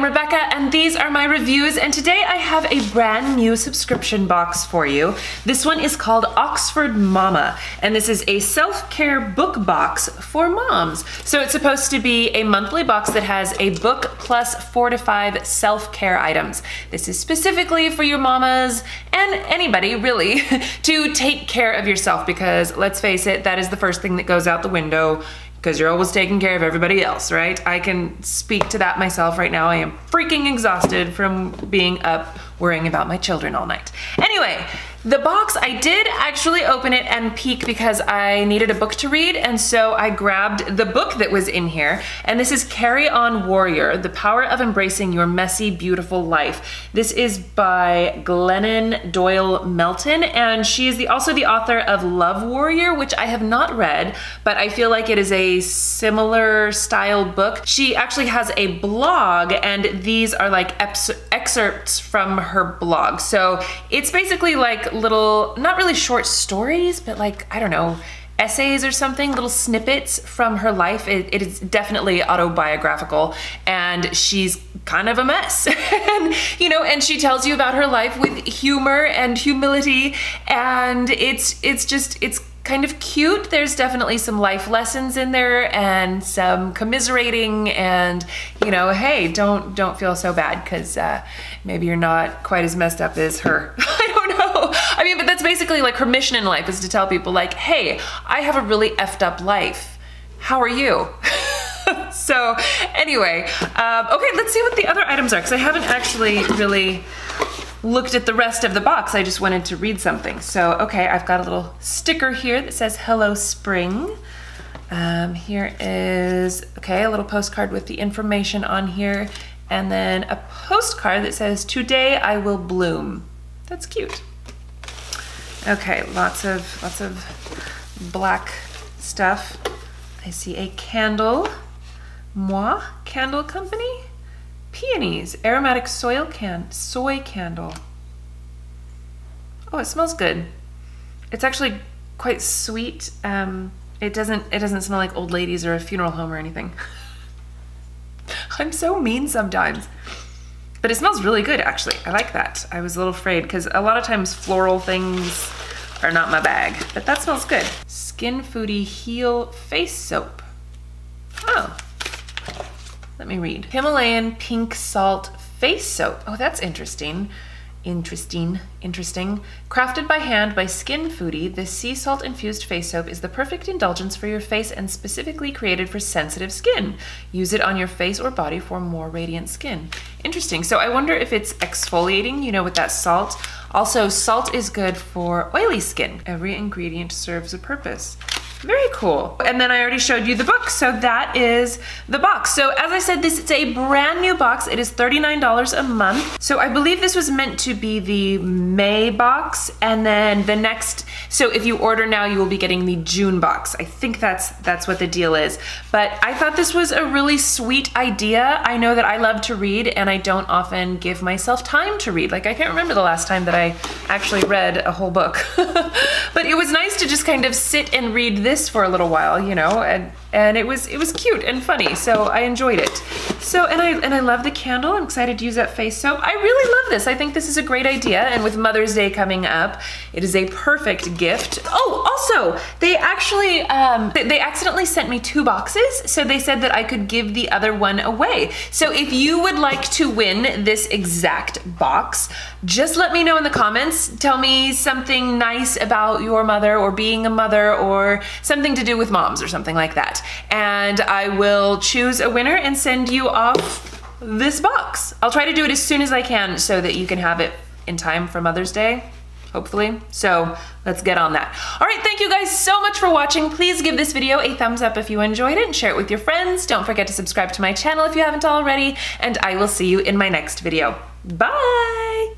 I'm Rebecca and these are my reviews, and today I have a brand new subscription box for you. This one is called Oxford Momma, and this is a self-care book box for moms. So it's supposed to be a monthly box that has a book plus 4 to 5 self-care items. This is specifically for your mamas and anybody really to take care of yourself, because let's face it, that is the first thing that goes out the window, because you're always taking care of everybody else, right? I can speak to that myself right now. I am freaking exhausted from being up worrying about my children all night. Anyway, the box, I did actually open it and peek because I needed a book to read, and so I grabbed the book that was in here, and this is Carry On Warrior, The Power of Embracing Your Messy, Beautiful Life. This is by Glennon Doyle Melton, and she is also the author of Love Warrior, which I have not read, but I feel like it is a similar style book. She actually has a blog, and these are like excerpts from her blog. So it's basically like little, not really short stories, but like, I don't know, essays or something, little snippets from her life. It is definitely autobiographical, and she's kind of a mess. And, you know, and she tells you about her life with humor and humility, and it's kind of cute. There's definitely some life lessons in there and some commiserating, and, you know, hey, don't feel so bad because maybe you're not quite as messed up as her. I don't know. I mean, but that's basically like her mission in life, is to tell people like, hey, I have a really effed up life. How are you? So anyway, okay, let's see what the other items are, because I haven't actually really looked at the rest of the box. I just wanted to read something. So, okay, I've got a little sticker here that says Hello Spring. Here is, okay, a little postcard with the information on here, and then a postcard that says Today I Will Bloom. That's cute. Okay, lots of black stuff. I see a candle, Moi Candle Company. Peonies, aromatic soy candle. Oh, it smells good. It's actually quite sweet. It doesn't smell like old ladies or a funeral home or anything. I'm so mean sometimes. But it smells really good, actually. I like that. I was a little afraid because a lot of times floral things are not my bag, but that smells good. Skin Foodie Heal Face Soap. Oh. Let me read. Himalayan Pink Salt Face Soap. Oh, that's interesting. Interesting. Crafted by hand by Skin Foodie, this sea salt infused face soap is the perfect indulgence for your face and specifically created for sensitive skin. Use it on your face or body for more radiant skin. Interesting. So I wonder if it's exfoliating, you know, with that salt. Also, salt is good for oily skin. Every ingredient serves a purpose. Very cool. And then I already showed you the book, so that is the box. So as I said, this is a brand new box. It is $39 a month. So I believe this was meant to be the May box, and then the next, so if you order now, you will be getting the June box. I think that's what the deal is. But I thought this was a really sweet idea. I know that I love to read, and I don't often give myself time to read. Like, I can't remember the last time that I actually read a whole book. But it was nice to just kind of sit and read this for a little while, you know, and it was cute and funny, so I enjoyed it. So, and I love the candle. I'm excited to use that face soap. I really love this. I think this is a great idea, and with Mother's Day coming up, it is a perfect gift. Oh, also, they actually, they accidentally sent me 2 boxes, so they said that I could give the other one away. So if you would like to win this exact box, just let me know in the comments. Tell me something nice about your mother or being a mother or something to do with moms or something like that. And I will choose a winner and send you off this box. I'll try to do it as soon as I can so that you can have it in time for Mother's Day, hopefully. So let's get on that. All right, thank you guys so much for watching. Please give this video a thumbs up if you enjoyed it and share it with your friends. Don't forget to subscribe to my channel if you haven't already, and I will see you in my next video. Bye!